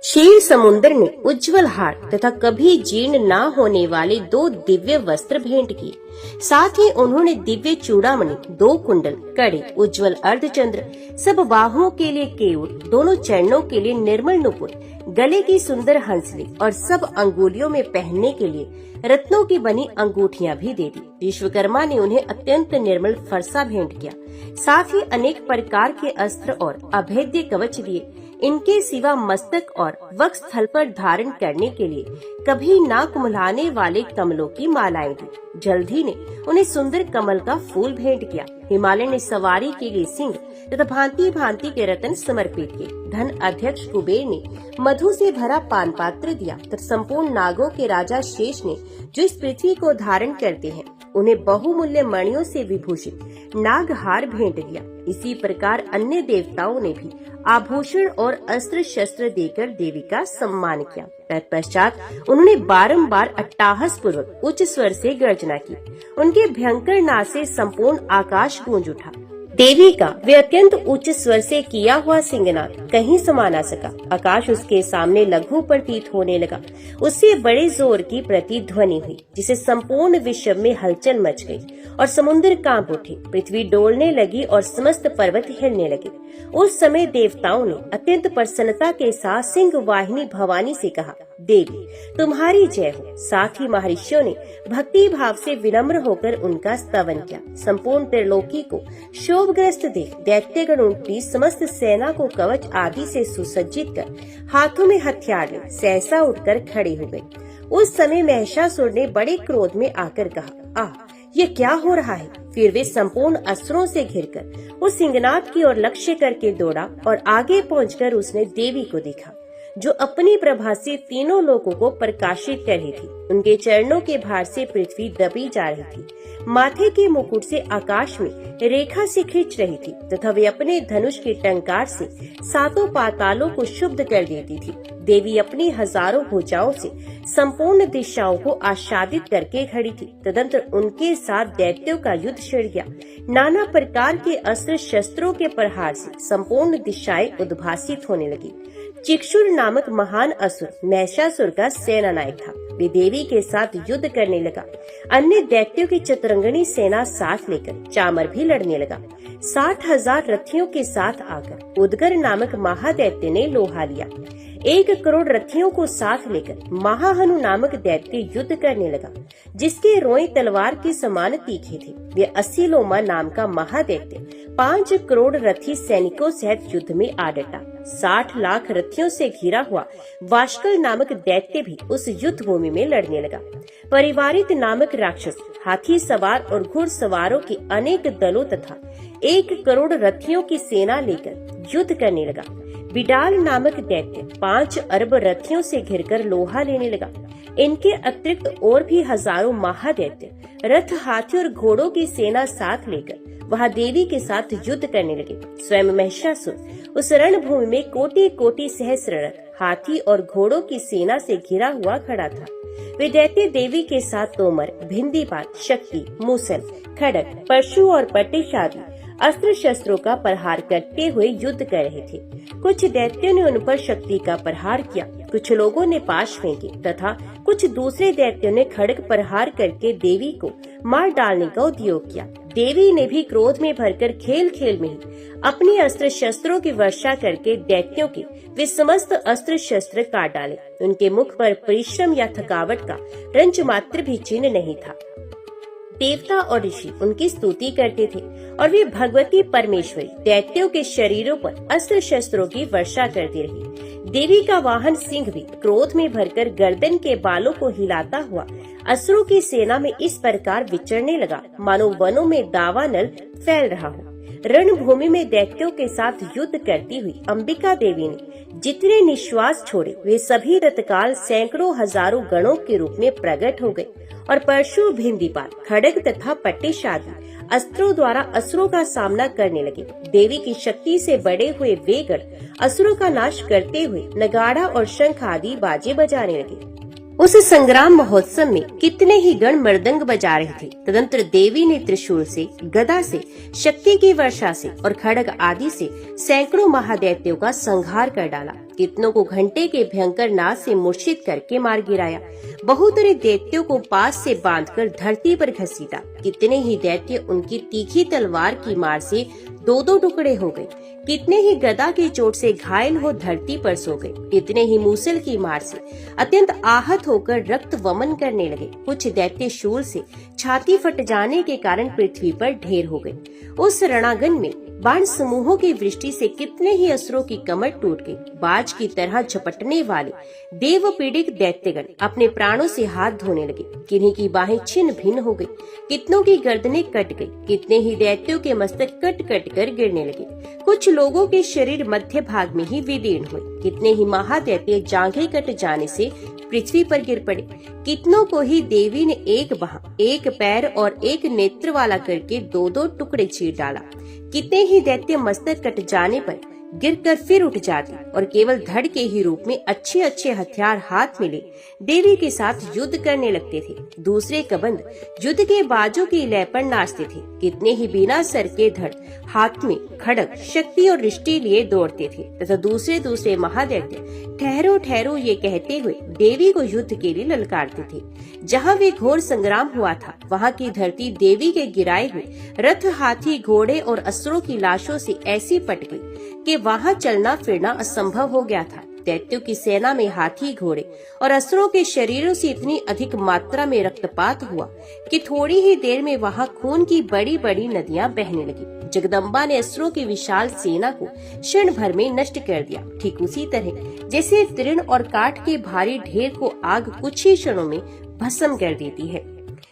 क्षीर समुद्र ने उज्जवल हार तथा कभी जीर्ण न होने वाले 2 दिव्य वस्त्र भेंट किए। साथ ही उन्होंने दिव्य चूड़ामणि, 2 कुंडल, कड़े, उज्जवल अर्धचंद्र, सब बाहुओं के लिए केयूर, दोनों चरणों के लिए निर्मल नुपुर, गले की सुंदर हंसली और सब अंगुलियों में पहनने के लिए रत्नों की बनी अंगूठियां भी दे दी। विश्वकर्मा ने उन्हें अत्यंत निर्मल फरसा भेंट किया। साथ ही अनेक प्रकार के अस्त्र और अभेद्य कवच दिए। इनके सिवा मस्तक और वक्ष स्थल पर धारण करने के लिए कभी ना कुम्हलाने वाले कमलों की मालाएं दी। जल्दी ने उन्हें सुंदर कमल का फूल भेंट किया। हिमालय ने सवारी के लिए सिंह तथा भांति भांति के रत्न समर्पित किए। धन अध्यक्ष कुबेर ने मधु से भरा पान पात्र दिया तथा संपूर्ण नागों के राजा शेष ने, जो इस पृथ्वी को धारण करते हैं, उन्हें बहुमूल्य मणियों से विभूषित नागहार भेंट दिया। इसी प्रकार अन्य देवताओं ने भी आभूषण और अस्त्र शस्त्र देकर देवी का सम्मान किया। तत्पश्चात उन्होंने बारंबार अट्टाहस पूर्वक उच्च स्वर से गर्जना की। उनके भयंकर नाद से संपूर्ण आकाश गूंज उठा। देवी का वे अत्यंत उच्च स्वर से किया हुआ सिंहनाद कहीं समा न सका। आकाश उसके सामने लघु प्रतीत होने लगा। उससे बड़े जोर की प्रतिध्वनि हुई, जिसे संपूर्ण विश्व में हलचल मच गई और समुद्र कांप उठे। पृथ्वी डोलने लगी और समस्त पर्वत हिलने लगे। उस समय देवताओं ने अत्यंत प्रसन्नता के साथ सिंह वाहिनी भवानी से कहा, देवी तुम्हारी जय हो। साथ ही महर्षियों ने भक्ति भाव से विनम्र होकर उनका स्तवन किया। संपूर्ण त्रिलोकी को शोभग्रस्त देख दैत्यगण उनकी समस्त सेना को कवच आदि से सुसज्जित कर हाथों में हथियार ले सहसा उठकर खड़े हो गए। उस समय महिषासुर ने बड़े क्रोध में आकर कहा, आह ये क्या हो रहा है। फिर वे संपूर्ण अस्त्रों से घिरकर उस सिंहनाद की ओर लक्ष्य करके दौड़ा और आगे पहुंचकर उसने देवी को देखा, जो अपनी प्रभा से तीनों लोगों को प्रकाशित कर रही थी। उनके चरणों के भार से पृथ्वी दबी जा रही थी। माथे के मुकुट से आकाश में रेखा से खींच रही थी तथा वे अपने धनुष के टंकार से 7 पातालों को शुद्ध कर देती थी। देवी अपनी हजारों भुजाओं से संपूर्ण दिशाओं को आच्छादित करके खड़ी थी। तदंतर उनके साथ दैत्यों का युद्ध छिड़ गया। नाना प्रकार के अस्त्र शस्त्रों के प्रहार से संपूर्ण दिशाएं उद्भासित होने लगी। चिक्षुर नामक महान असुर महिषासुर का सेना नायक था। वे देवी के साथ युद्ध करने लगा। अन्य दैत्यों की चतुरंगनी सेना साथ लेकर चामर भी लड़ने लगा। 60,000 रथियों के साथ आकर उदगर नामक महादैत्य ने लोहा लिया। 1 करोड़ रथियों को साथ लेकर महाहनु नामक दैत्य युद्ध करने लगा, जिसके रोए तलवार के समान तीखे थे। वे 80 लोमा नाम का महादैत्य 5 करोड़ रथी सैनिकों सहित युद्ध में आ डटा। 60 लाख रथियों से घिरा हुआ वाष्कल नामक दैत्य भी उस युद्ध भूमि में लड़ने लगा। परिवारित नामक राक्षस हाथी सवार और घुड़सवारों के अनेक दलों तथा 1 करोड़ रथियों की सेना लेकर युद्ध करने लगा। बिडाल नामक दैत्य 5 अरब रथियों से घिरकर लोहा लेने लगा। इनके अतिरिक्त और भी हजारों महादैत्य रथ, हाथी और घोड़ों की सेना साथ लेकर वहां देवी के साथ युद्ध करने लगे। स्वयं महिषासुर उस रणभूमि में कोटि कोटि सहस्र रथ, हाथी और घोड़ों की सेना से घिरा हुआ खड़ा था। वे दैत्य देवी के साथ तोमर, भिंदीपात, शक्ति, मूसल, खड़ग, परशु और पटिश आदि अस्त्र शस्त्रों का प्रहार करते हुए युद्ध कर रहे थे। कुछ दैत्यों ने उन पर शक्ति का प्रहार किया, कुछ लोगों ने पाश फेंके तथा कुछ दूसरे दैत्यों ने खड्ग प्रहार करके देवी को मार डालने का उद्योग किया। देवी ने भी क्रोध में भरकर खेल खेल में ही अपनी अस्त्र शस्त्रों की वर्षा करके दैत्यों के वे समस्त अस्त्र शस्त्र काट डाले। उनके मुख पर परिश्रम या थकावट का रंच मात्र भी चिन्ह नहीं था। देवता और ऋषि उनकी स्तुति करते थे और वे भगवती परमेश्वरी दैत्यों के शरीरों पर अस्त्र शस्त्रों की वर्षा करती रही। देवी का वाहन सिंह भी क्रोध में भरकर गर्दन के बालों को हिलाता हुआ असुरों की सेना में इस प्रकार विचरने लगा मानो वनों में दावानल फैल रहा हो। रणभूमि में दैत्यों के साथ युद्ध करती हुई अंबिका देवी ने जितने निश्वास छोड़े वे सभी तत्काल सैकड़ों हजारों गणों के रूप में प्रकट हो गए और परशु, भिंदीपाल, खड्ग तथा पट्टिश आदि अस्त्रों द्वारा असुरों का सामना करने लगे। देवी की शक्ति से बड़े हुए वे गण असुरों का नाश करते हुए नगाड़ा और शंख आदि बाजे बजाने लगे। उस संग्राम महोत्सव में कितने ही गण मृदंग बजा रहे थे। तदंतर देवी ने त्रिशूल से, गदा से, शक्ति की वर्षा से और खड्ग आदि से सैकड़ों महादैत्यों का संहार कर डाला। कितनों को घंटे के भयंकर नाद से मूर्छित करके मार गिराया। बहुतरे दैत्यों को पास से बांधकर धरती पर घसीटा। कितने ही दैत्य उनकी तीखी तलवार की मार से दो दो टुकड़े हो गए। कितने ही गदा की चोट से घायल हो धरती पर सो गए। कितने ही मूसल की मार से अत्यंत आहत होकर रक्त वमन करने लगे। कुछ दैत्य शूल से छाती फट जाने के कारण पृथ्वी पर ढेर हो गए। उस रणांगन में बाण समूहों की वृष्टि से कितने ही असुरों की कमर टूट गई। बाज की तरह झपटने वाले देव पीड़ित दैत्यगण अपने प्राणों से हाथ धोने लगे। किन्हीं की बाहें छिन्न भिन्न हो गई, कितनों की गर्दनें कट गई। कितने ही दैत्यों के मस्तक कट कट कर गिरने लगे। कुछ लोगों के शरीर मध्य भाग में ही विदीर्ण हुए। कितने ही महादैत्य जांघें कट जाने से पृथ्वी पर गिर पड़े। कितनों को ही देवी ने एक बाह, एक पैर और एक नेत्र वाला करके दो दो टुकड़े चीर डाला। कितने ही दैत्य मस्तक कट जाने पर गिरकर फिर उठ जाते और केवल धड़ के ही रूप में अच्छे अच्छे हथियार हाथ में ले देवी के साथ युद्ध करने लगते थे। दूसरे कबंध युद्ध के बाजों की लय पर नाचते थे। कितने ही बिना सर के धड़ हाथ में खड्ग, शक्ति और रिष्टि लिए दौड़ते थे तथा दूसरे दूसरे महादैत्य ठहरो ठहरो ये कहते हुए देवी को युद्ध के लिए ललकारते थे। जहाँ वे घोर संग्राम हुआ था वहाँ की धरती देवी के गिराए हुए रथ, हाथी, घोड़े और असुरों की लाशों से ऐसी पट गई कि वहाँ चलना फिरना असंभव हो गया था। दैत्यों की सेना में हाथी, घोड़े और असुरों के शरीरों से इतनी अधिक मात्रा में रक्तपात हुआ कि थोड़ी ही देर में वहाँ खून की बड़ी बड़ी नदियाँ बहने लगी। जगदम्बा ने असुरों की विशाल सेना को क्षण भर में नष्ट कर दिया। ठीक उसी तरह जैसे तृण और काठ के भारी ढेर को आग कुछ ही क्षणों में भस्म कर देती है।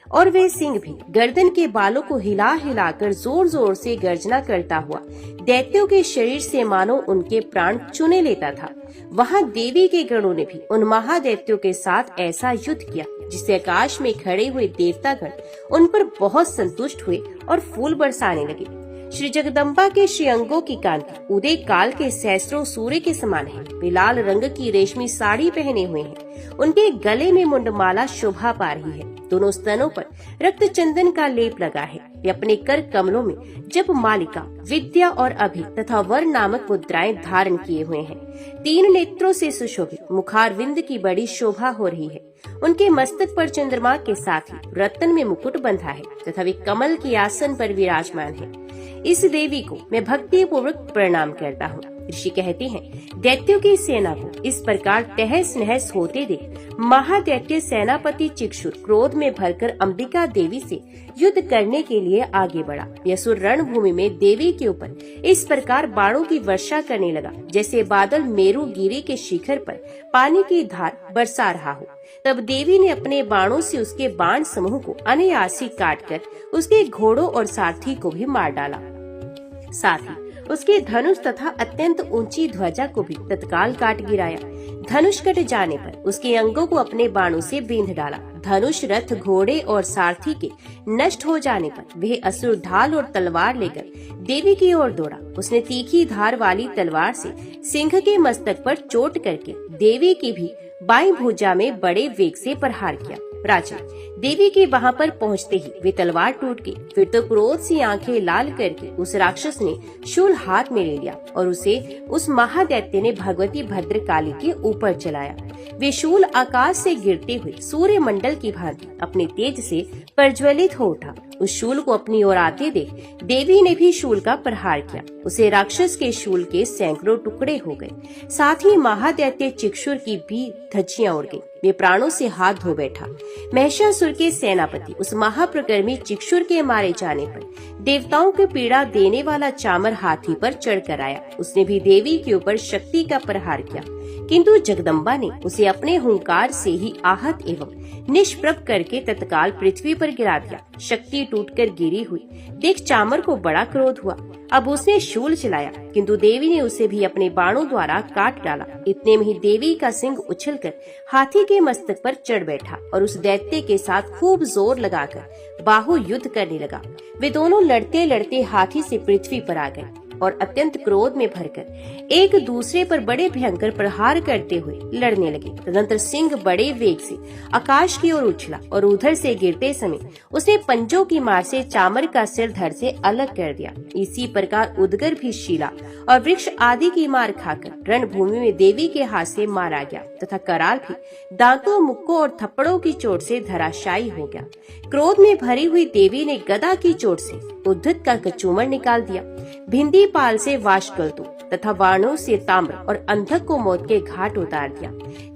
और वे सिंह भी गर्दन के बालों को हिला हिलाकर जोर जोर से गर्जना करता हुआ दैत्यों के शरीर से मानो उनके प्राण चुने लेता था। वहाँ देवी के गणों ने भी उन महादैत्यों के साथ ऐसा युद्ध किया जिससे आकाश में खड़े हुए देवतागण उन पर बहुत संतुष्ट हुए और फूल बरसाने लगे। श्री जगदम्बा के श्रीअंगों की कांति उदय काल के सहस्रों सूर्य के समान है। वे लाल रंग की रेशमी साड़ी पहने हुए हैं। उनके गले में मुंडमाला शोभा पा रही है। दोनों स्तनों पर रक्त चंदन का लेप लगा है। वे अपने कर कमलों में जप मालिका, विद्या और अभि तथा वर नामक मुद्राएं धारण किए हुए हैं। 3 नेत्रों से सुशोभित मुखारविंद की बड़ी शोभा हो रही है। उनके मस्तक पर चंद्रमा के साथ ही रत्न में मुकुट बंधा है तथा वे कमल के आसन पर विराजमान है। इस देवी को मैं भक्ति पूर्वक प्रणाम करता हूँ। ऋषि कहते हैं, दैत्यों की सेना को इस प्रकार तहस नहस होते देख महादैत्य सेनापति चिक्षुर क्रोध में भरकर अंबिका देवी से युद्ध करने के लिए आगे बढ़ा। असुर रणभूमि में देवी के ऊपर इस प्रकार बाणों की वर्षा करने लगा जैसे बादल मेरु गिरी के शिखर पर पानी की धार बरसा रहा हो। तब देवी ने अपने बाणों से उसके बाण समूह को अनायासी काटकर उसके घोड़ों और सारथी को भी मार डाला। साथ ही उसके धनुष तथा अत्यंत ऊंची ध्वजा को भी तत्काल काट गिराया। धनुष कट जाने पर उसके अंगों को अपने बाणों से बींध डाला। धनुष, रथ, घोड़े और सारथी के नष्ट हो जाने पर वह असुर ढाल और तलवार लेकर देवी की ओर दौड़ा। उसने तीखी धार वाली तलवार से सिंह के मस्तक पर चोट करके देवी की भी बाईं भुजा में बड़े वेग से प्रहार किया। प्राची। देवी के वहां पर पहुंचते ही वे तलवार टूट गई। फिर तो क्रोध से आंखें लाल करके उस राक्षस ने शूल हाथ में ले लिया और उसे उस महादैत्य ने भगवती भद्रकाली के ऊपर चलाया। वे शूल आकाश से गिरते हुए सूर्य मंडल की भांति अपने तेज से प्रज्वलित हो उठा। उस शूल को अपनी ओर आते देख देवी ने भी शूल का प्रहार किया। उसे राक्षस के शूल के सैकड़ों टुकड़े हो गए। साथ ही महादैत्य चिक्षुर की भी धज्जियां उड़ गई। वे प्राणों से हाथ धो बैठा। महिषासुर के सेनापति उस महाप्रकर्मी चिक्षुर के मारे जाने पर देवताओं को पीड़ा देने वाला चामर हाथी पर चढ़कर आया। उसने भी देवी के ऊपर शक्ति का प्रहार किया, किंतु जगदम्बा ने उसे अपने हुंकार से ही आहत एवं निष्प्रभ करके तत्काल पृथ्वी पर गिरा दिया। शक्ति टूटकर गिरी हुई देख चामर को बड़ा क्रोध हुआ। अब उसने शूल चलाया, किंतु देवी ने उसे भी अपने बाणों द्वारा काट डाला। इतने में ही देवी का सिंह उछलकर हाथी के मस्तक पर चढ़ बैठा और उस दैत्य के साथ खूब जोर लगाकर बाहु युद्ध करने लगा। वे दोनों लड़ते लड़ते हाथी से पृथ्वी पर आ गए और अत्यंत क्रोध में भरकर एक दूसरे पर बड़े भयंकर प्रहार करते हुए लड़ने लगे। तदनंतर सिंह बड़े वेग से आकाश की ओर उछला और उधर से गिरते समय उसने पंजों की मार से चामर का सिर धड़ से अलग कर दिया। इसी प्रकार उदगर भी शीला और वृक्ष आदि की मार खाकर रणभूमि में देवी के हाथ से मारा गया तथा कराल भी दांतों, मुक्कों और थप्पड़ों की चोट से धराशायी हो गया। क्रोध में भरी हुई देवी ने गदा की चोट से उद्धत का कचूमर निकाल दिया। भिंदी पाल से वाशकल्तु तथा वाणों से ताम्र और अंधक को मौत के घाट उतार दिया।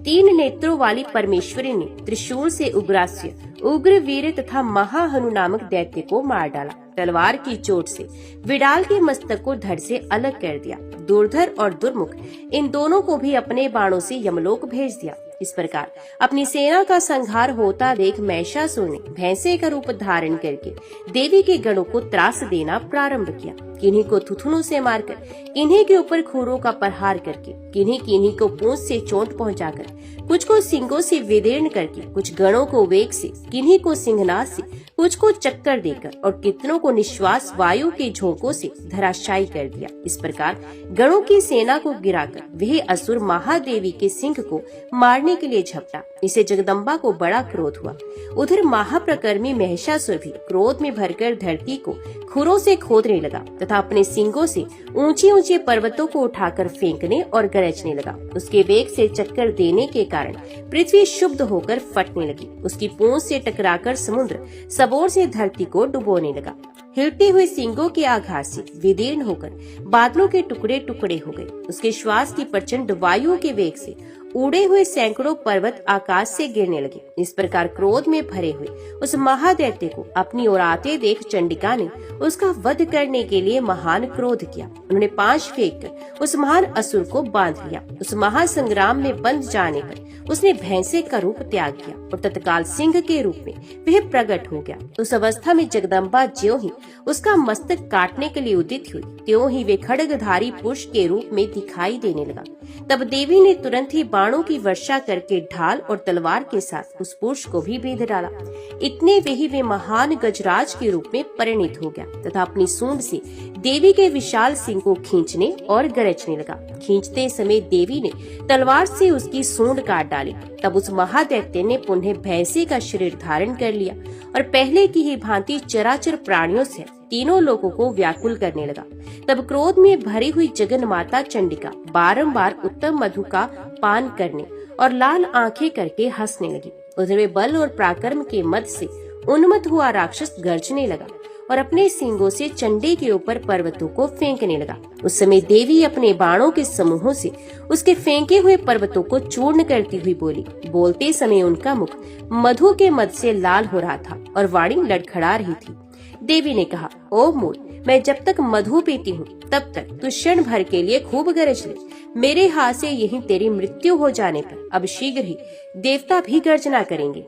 3 नेत्रों वाली परमेश्वरी ने त्रिशूल से उग्रास्य, उग्रवीर तथा महाहनु नामक दैत्य को मार डाला। तलवार की चोट से विडाल के मस्तक को धड़ से अलग कर दिया। दुर्धर और दुर्मुख इन दोनों को भी अपने बाणों से यमलोक भेज दिया। इस प्रकार अपनी सेना का संहार होता देख महिषासुर ने भैंसे का रूप धारण करके देवी के गणों को त्रास देना प्रारंभ किया। किन्हीं को थुथुनों से मारकर, किन्हीं के ऊपर खूरों का प्रहार करके, किन्हीं को पूंछ से चोट पहुंचाकर, कुछ को सिंगों से विदीर्ण करके, कुछ गणों को वेग से, किन्हीं को सिंहनाद से, कुछ को चक्कर देकर और कितनों को निश्वास वायु के झोंकों से धराशायी कर दिया। इस प्रकार गणों की सेना को गिराकर वह असुर महादेवी के सिंह को मारने के लिए झपटा। इसे जगदम्बा को बड़ा क्रोध हुआ। उधर महाप्रकर्मी महिषासुर भी क्रोध में भरकर धरती को खुरों से खोदने लगा तथा अपने सींगों से ऊंचे ऊंचे पर्वतों को उठाकर फेंकने और गरजने लगा। उसके वेग से चक्कर देने के कारण पृथ्वी शुद्ध होकर फटने लगी। उसकी पूंछ से टकराकर समुद्र सबोर से धरती को डुबोने लगा। हिलते हुए सींगों के आघात से विदीर्ण होकर बादलों के टुकड़े टुकड़े हो गए। उसके श्वास की प्रचंड वायु के वेग से उड़े हुए सैकड़ों पर्वत आकाश से गिरने लगे। इस प्रकार क्रोध में भरे हुए उस महादैत्य को अपनी ओर आते देख चंडिका ने उसका वध करने के लिए महान क्रोध किया। उन्होंने 5 फेंक कर उस महान असुर को बांध लिया। उस महासंग्राम में बंध जाने पर उसने भैंसे का रूप त्याग किया और तत्काल सिंह के रूप में वह प्रकट हो गया। उस अवस्था में जगदम्बा ज्यों ही उसका मस्तक काटने के लिए उदित हुई, त्यों ही वे खड्गधारी पुरुष के रूप में दिखाई देने लगा। तब देवी ने तुरंत ही बाणों की वर्षा करके ढाल और तलवार के साथ उस पुरुष को भी भेद डाला। इतने में ही वे महान गजराज के रूप में परिणित हो गया तथा अपनी सूंड से देवी के विशाल सिंह को खींचने और गरजने लगा। खींचते समय देवी ने तलवार से उसकी सूंड काट डाली। तब उस महादैत्य ने पुनः भैंसे का शरीर धारण कर लिया और पहले की ही भांति चराचर प्राणियों से तीनों लोगों को व्याकुल करने लगा। तब क्रोध में भरी हुई जगन माता चंडिका बारंबार उत्तम मधु का पान करने और लाल आंखें करके हंसने लगी। उधर वे बल और पराक्रम के मद से उन्मत्त हुआ राक्षस गरजने लगा और अपने सींगों से चंडी के ऊपर पर्वतों को फेंकने लगा। उस समय देवी अपने बाणों के समूहों से उसके फेंके हुए पर्वतों को चूर्ण करती हुई बोली। बोलते समय उनका मुख मधु के मद से लाल हो रहा था और वाणी लड़खड़ा रही थी। देवी ने कहा, ओ मूल, मैं जब तक मधु पीती हूँ तब तक तू क्षण भर के लिए खूब गरज ले। मेरे हाथ से यहीं तेरी मृत्यु हो जाने पर अब शीघ्र ही देवता भी गर्जना करेंगे।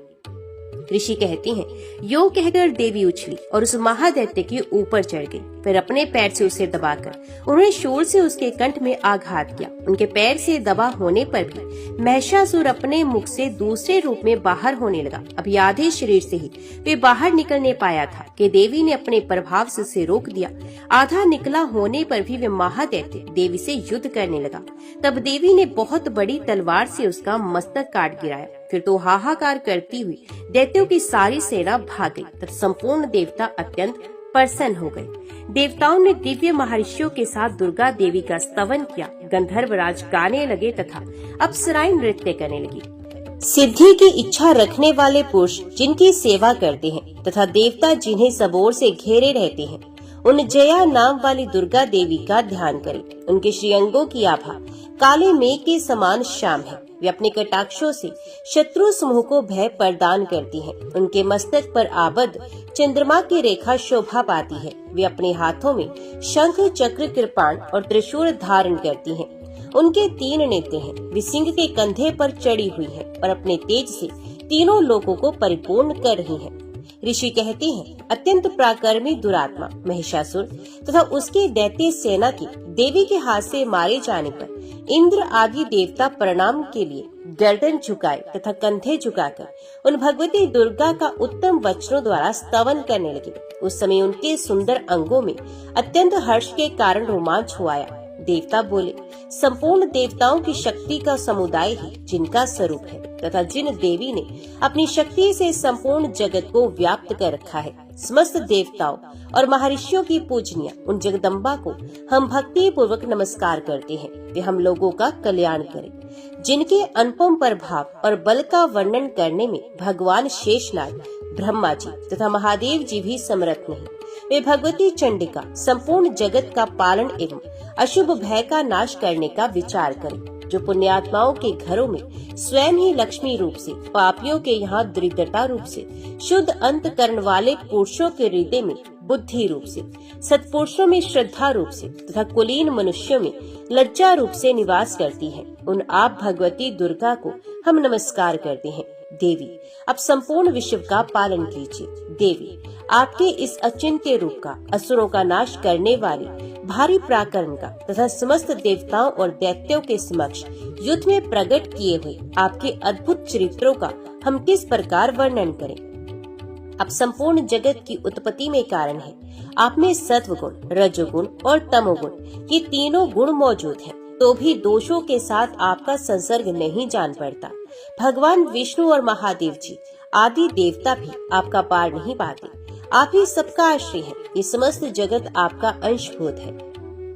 ऋषि कहते हैं, यो कहकर देवी उछली और उस महादैत्य के ऊपर चढ़ गई। फिर अपने पैर से उसे दबाकर उन्होंने शूल से उसके कंठ में आघात किया। उनके पैर से दबा होने पर भी महिषासुर अपने मुख से दूसरे रूप में बाहर होने लगा। अभी आधे शरीर से ही वे बाहर निकलने पाया था कि देवी ने अपने प्रभाव से उसे रोक दिया। आधा निकला होने पर भी वे महादैत्य देवी से युद्ध करने लगा। तब देवी ने बहुत बड़ी तलवार से उसका मस्तक काट गिराया। फिर तो हाहाकार करती हुई दैत्यों की सारी सेना भाग गई तथा संपूर्ण देवता अत्यंत प्रसन्न हो गए। देवताओं ने दिव्य महर्षियों के साथ दुर्गा देवी का स्तवन किया। गंधर्वराज गाने लगे तथा अप्सराएं नृत्य करने लगी। सिद्धि की इच्छा रखने वाले पुरुष जिनकी सेवा करते हैं तथा देवता जिन्हें सब ओर से घेरे रहते हैं, उन जया नाम वाली दुर्गा देवी का ध्यान करें। उनके श्रीअंगों की आभा काले मेघ के समान श्याम है। वे अपने कटाक्षों से शत्रु समूह को भय प्रदान करती हैं। उनके मस्तक पर आबद्ध चंद्रमा की रेखा शोभा पाती है। वे अपने हाथों में शंख, चक्र, कृपाण और त्रिशूल धारण करती हैं। उनके 3 नेत्र हैं। वे सिंह के कंधे पर चढ़ी हुई हैं और अपने तेज से तीनों लोगों को परिपूर्ण कर रही हैं। ऋषि कहते हैं, अत्यंत पराक्रमी दुरात्मा महिषासुर तथा उसके दैत्य सेना की देवी के हाथ से मारे जाने पर इंद्र आदि देवता प्रणाम के लिए गर्दन झुकाए तथा कंधे झुकाकर उन भगवती दुर्गा का उत्तम वचनों द्वारा स्तवन करने लगे। उस समय उनके सुंदर अंगों में अत्यंत हर्ष के कारण रोमांच हो आया। देवता बोले, संपूर्ण देवताओं की शक्ति का समुदाय ही जिनका स्वरूप है तथा जिन देवी ने अपनी शक्ति से संपूर्ण जगत को व्याप्त कर रखा है, समस्त देवताओं और महर्षियों की पूजनीय उन जगदम्बा को हम भक्ति पूर्वक नमस्कार करते हैं। वे हम लोगों का कल्याण करें। जिनके अनुपम प्रभाव और बल का वर्णन करने में भगवान शेषनाग, ब्रह्मा जी तथा महादेव जी भी समर्थ नहीं। वे भगवती चंडिका संपूर्ण जगत का पालन एवं अशुभ भय का नाश करने का विचार करें। जो पुण्यात्माओं के घरों में स्वयं ही लक्ष्मी रूप से, पापियों के यहाँ दरिद्रता रूप से, शुद्ध अंतकरण वाले पुरुषों के हृदय में बुद्धि रूप से, सत्पुरुषों में श्रद्धा रूप से तथा कुलीन मनुष्यों में लज्जा रूप से निवास करती है, उन आप भगवती दुर्गा को हम नमस्कार करते हैं। देवी, अब संपूर्ण विश्व का पालन कीजिए। देवी, आपके इस अचिंत्य रूप का, असुरों का नाश करने वाले भारी पराक्रम का तथा समस्त देवताओं और दैत्यों के समक्ष युद्ध में प्रकट किए हुए आपके अद्भुत चरित्रों का हम किस प्रकार वर्णन करें। अब संपूर्ण जगत की उत्पत्ति में कारण है। आप में सत्व गुण, रजोगुण और तमोगुण ये तीनों गुण मौजूद हैं, तो भी दोषों के साथ आपका संसर्ग नहीं जान पड़ता। भगवान विष्णु और महादेव जी आदि देवता भी आपका पार नहीं पाते। आप ही सबका आश्रय हैं। ये समस्त जगत आपका अंशभूत है,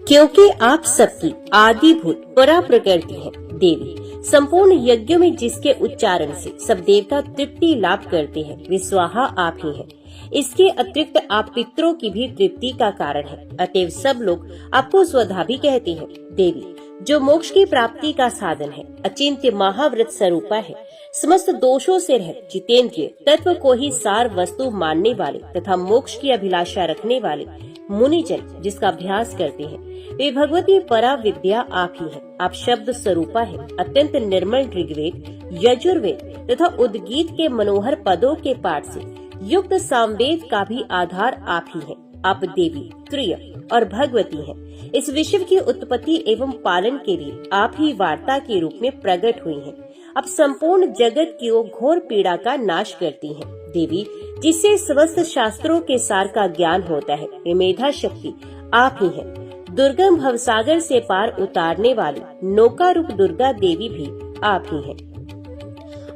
क्योंकि आप सबकी आदिभूत परा प्रकृति है। देवी, संपूर्ण यज्ञों में जिसके उच्चारण से सब देवता तृप्ति लाभ करते हैं, वे स्वाहा आप ही हैं। इसके अतिरिक्त आप पितरों की भी तृप्ति का कारण है, अतएव सब लोग आपको स्वधा भी कहते हैं। देवी, जो मोक्ष की प्राप्ति का साधन है, अचिंत्य महाव्रत स्वरूपा है, समस्त दोषों से रहित जितेंद्रिय तत्व को ही सार वस्तु मानने वाले तथा मोक्ष की अभिलाषा रखने वाले मुनिजन जिसका अभ्यास करते हैं, वे भगवती परा विद्या आप ही है। आप शब्द स्वरूपा है। अत्यंत निर्मल ऋग्वेद, यजुर्वेद तथा उद्गीत के मनोहर पदों के पाठ से युक्त सामवेद का भी आधार आप ही है। आप देवी, क्रिय और भगवती हैं। इस विश्व की उत्पत्ति एवं पालन के लिए आप ही वार्ता के रूप में प्रकट हुई हैं। अब संपूर्ण जगत की ओर घोर पीड़ा का नाश करती हैं। देवी, जिससे समस्त शास्त्रों के सार का ज्ञान होता है, ये मेधा शक्ति आप ही हैं। दुर्गम भवसागर से पार उतारने वाली नौका रूप दुर्गा देवी भी आप ही हैं।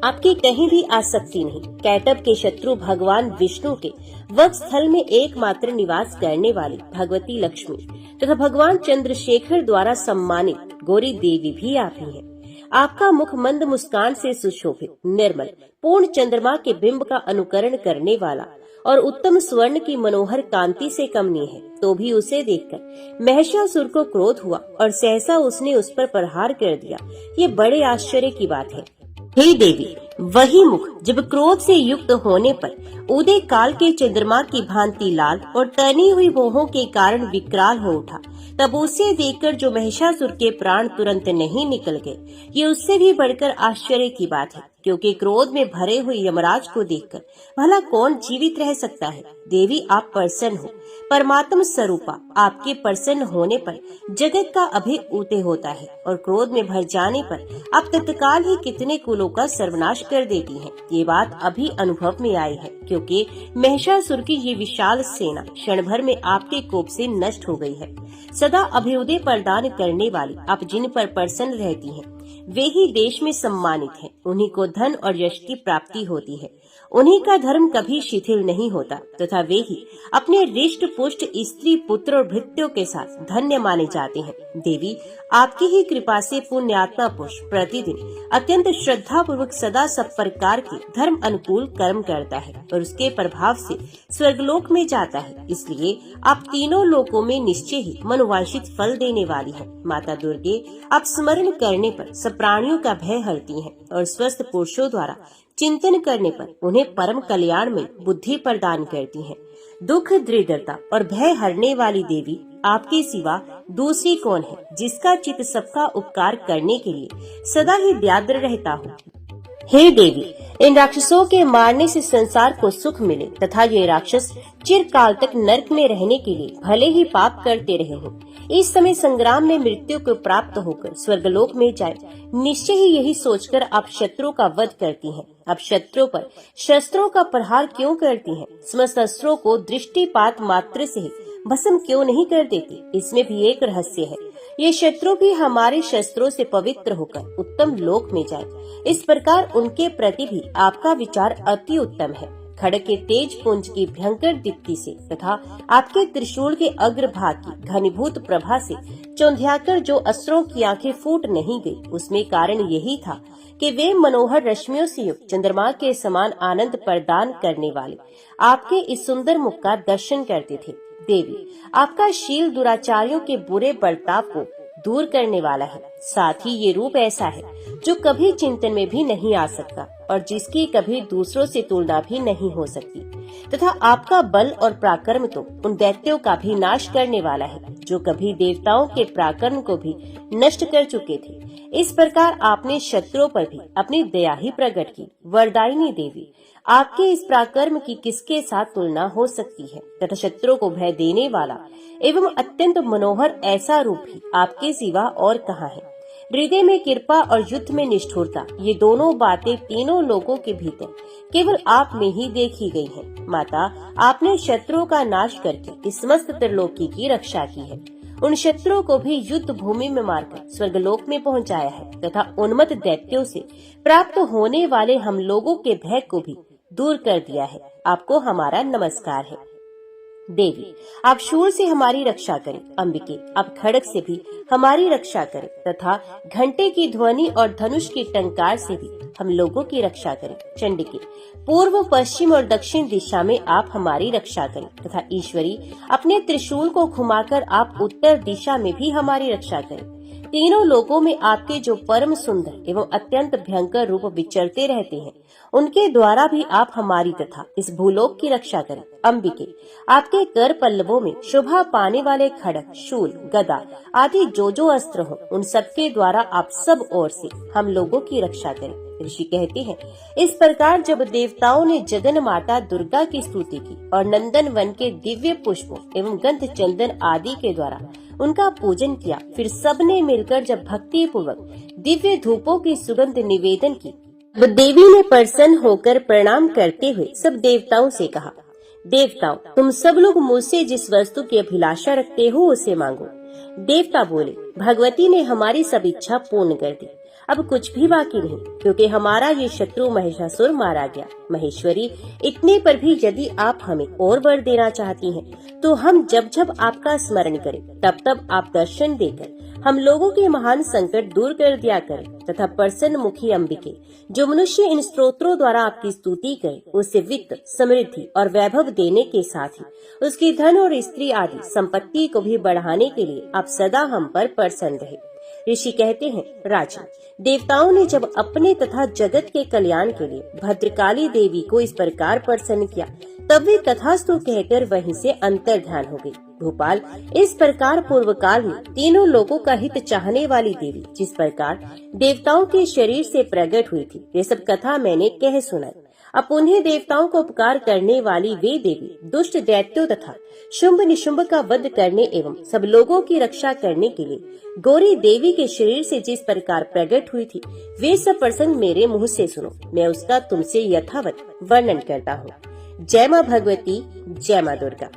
आपकी कहीं भी आसक्ति नहीं। कैटब के शत्रु भगवान विष्णु के वक्षस्थल में एकमात्र निवास करने वाली भगवती लक्ष्मी तथा भगवान चंद्रशेखर द्वारा सम्मानित गौरी देवी भी आप ही हैं। आपका मुख मंद मुस्कान से सुशोभित, निर्मल, पूर्ण चंद्रमा के बिंब का अनुकरण करने वाला और उत्तम स्वर्ण की मनोहर कांति से कमनीय है, तो भी उसे देखकर महिषासुर को क्रोध हुआ और सहसा उसने उस पर प्रहार कर दिया। ये बड़े आश्चर्य की बात है। हे देवी, वही मुख जब क्रोध से युक्त होने पर उदय काल के चंद्रमा की भांति लाल और तनी हुई भौहों के कारण विकराल हो उठा, तब उसे देखकर जो महिषासुर के प्राण तुरंत नहीं निकल गए, ये उससे भी बढ़कर आश्चर्य की बात है, क्योंकि क्रोध में भरे हुए यमराज को देखकर भला कौन जीवित रह सकता है। देवी, आप प्रसन्न हो। परमात्म स्वरूपा आपके प्रसन्न होने पर जगत का अभय ऊते होता है और क्रोध में भर जाने पर आप तत्काल ही कितने कुलों का सर्वनाश कर देती हैं। ये बात अभी अनुभव में आई है, क्योंकि महिषासुर की ये विशाल सेना क्षण भर में आपके कोप से नष्ट हो गई है। सदा अभ्युदय प्रदान करने वाली आप जिन पर प्रसन्न रहती हैं, वे ही देश में सम्मानित हैं। उन्हीं को धन और यश की प्राप्ति होती है। उन्हीं का धर्म कभी शिथिल नहीं होता तथा वे ही अपने रिष्ट पुष्ट स्त्री पुत्र और भृत्यों के साथ धन्य माने जाते हैं। देवी, आपकी ही कृपा से पुण्यात्मा पुरुष प्रतिदिन अत्यंत श्रद्धा पूर्वक सदा सब प्रकार के धर्म अनुकूल कर्म करता है और उसके प्रभाव से स्वर्गलोक में जाता है। इसलिए आप तीनों लोकों में निश्चय ही मनोवांछित फल देने वाली हैं। माता दुर्गे, आप स्मरण करने पर सब प्राणियों का भय हरती हैं और स्वस्थ पुरुषों द्वारा चिंतन करने पर उन्हें परम कल्याण में बुद्धि प्रदान करती हैं। दुख, दरिद्रता और भय हरने वाली देवी, आपके सिवा दूसरी कौन है जिसका चित्त सबका उपकार करने के लिए सदा ही व्याग्र रहता हो। हे देवी, इन राक्षसों के मारने से संसार को सुख मिले तथा ये राक्षस चिरकाल तक नरक में रहने के लिए भले ही पाप करते रहे हों, इस समय संग्राम में मृत्यु को प्राप्त होकर स्वर्गलोक में जाए, निश्चय ही यही सोचकर आप शत्रु का वध करती हैं। अब शत्रु पर शस्त्रों का प्रहार क्यों करती हैं? समस्त अस्त्रों को दृष्टिपात मात्र से ही भस्म क्यों नहीं कर देती? इसमें भी एक रहस्य है। ये शत्रु भी हमारे शस्त्रों से पवित्र होकर उत्तम लोक में जाए, इस प्रकार उनके प्रति भी आपका विचार अति उत्तम है। खड़ग के तेज पुंज की भयंकर दीप्ति से तथा आपके त्रिशूल के अग्रभाग की घनीभूत प्रभा से चौंधियाकर जो अस्त्रों की आंखें फूट नहीं गई, उसमें कारण यही था कि वे मनोहर रश्मियों से युक्त चंद्रमा के समान आनंद प्रदान करने वाले आपके इस सुंदर मुख का दर्शन करते थे। देवी, आपका शील दुराचारियों के बुरे बर्ताव को दूर करने वाला है। साथ ही ये रूप ऐसा है जो कभी चिंतन में भी नहीं आ सकता और जिसकी कभी दूसरों से तुलना भी नहीं हो सकती, तथा आपका बल और पराक्रम तो उन दैत्यों का भी नाश करने वाला है जो कभी देवताओं के पराक्रम को भी नष्ट कर चुके थे। इस प्रकार आपने शत्रुओं पर भी अपनी दया ही प्रकट की। वरदायिनी देवी, आपके इस पराक्रम की किसके साथ तुलना हो सकती है तथा शत्रुओं को भय देने वाला एवं अत्यंत मनोहर ऐसा रूप भी आपके सिवा और कहाँ है। हृदय में कृपा और युद्ध में निष्ठुरता, ये दोनों बातें तीनों लोगों के भीतर केवल आप में ही देखी गई हैं। माता, आपने शत्रुओं का नाश करके इस समस्त त्रिलोकी की रक्षा की है। उन शत्रुओं को भी युद्ध भूमि में मारकर स्वर्गलोक में पहुंचाया है तथा उन्मत्त दैत्यों से प्राप्त होने वाले हम लोगों के भय को भी दूर कर दिया है। आपको हमारा नमस्कार है। देवी, आप शूल से हमारी रक्षा करें। अंबिके, आप खड़ग से भी हमारी रक्षा करें तथा घंटे की ध्वनि और धनुष की टंकार से भी हम लोगों की रक्षा करें। चंडिके, पूर्व, पश्चिम और दक्षिण दिशा में आप हमारी रक्षा करें तथा ईश्वरी, अपने त्रिशूल को घुमाकर आप उत्तर दिशा में भी हमारी रक्षा करें। तीनों लोकों में आपके जो परम सुंदर एवं अत्यंत भयंकर रूप विचरते रहते हैं, उनके द्वारा भी आप हमारी तथा इस भूलोक की रक्षा करें। अंबिके, आपके कर पल्लवों में शोभा पाने वाले खड़ग, शूल, गदा आदि जो अस्त्र हो, उन सबके द्वारा आप सब ओर से हम लोगों की रक्षा करें। ऋषि कहते हैं, इस प्रकार जब देवताओं ने जगन माता दुर्गा की स्तुति की और नंदन वन के दिव्य पुष्पों एवं गंध चंदन आदि के द्वारा उनका पूजन किया, फिर सबने मिलकर जब भक्ति पूर्वक दिव्य धूपों की सुगंध निवेदन की, देवी ने प्रसन्न होकर प्रणाम करते हुए सब देवताओं से कहा, देवताओं, तुम सब लोग मुझसे जिस वस्तु की अभिलाषा रखते हो उसे मांगो। देवता बोले, भगवती ने हमारी सब इच्छा पूर्ण कर दी, अब कुछ भी बाकी नहीं, क्योंकि हमारा ये शत्रु महिषासुर मारा गया। महेश्वरी, इतने पर भी यदि आप हमें और वर देना चाहती हैं, तो हम जब जब आपका स्मरण करें तब तब आप दर्शन देकर हम लोगों के महान संकट दूर कर दिया करें तथा प्रसन्न मुखी अंबिके, जो मनुष्य इन स्तोत्रों द्वारा आपकी स्तुति करे, उसे वित्त, समृद्धि और वैभव देने के साथ ही उसकी धन और स्त्री आदि संपत्ति को भी बढ़ाने के लिए आप सदा हम पर प्रसन्न रहे। ऋषि कहते हैं, राजन, देवताओं ने जब अपने तथा जगत के कल्याण के लिए भद्रकाली देवी को इस प्रकार प्रसन्न किया, तब वे तथास्तु कहकर वहीं से अंतर ध्यान हो गई। भोपाल, इस प्रकार पूर्व काल में तीनों लोगों का हित चाहने वाली देवी जिस प्रकार देवताओं के शरीर से प्रकट हुई थी, ये सब कथा मैंने कह सुनाई। अब उन्हें देवताओं को उपकार करने वाली वे देवी दुष्ट दैत्यों तथा शुंभ निशुंभ का वध करने एवं सब लोगों की रक्षा करने के लिए गौरी देवी के शरीर से जिस प्रकार प्रकट हुई थी, वे सब प्रसंग मेरे मुंह से सुनो। मैं उसका तुमसे यथावत वर्णन करता हूँ। जय माँ भगवती, जय माँ दुर्गा।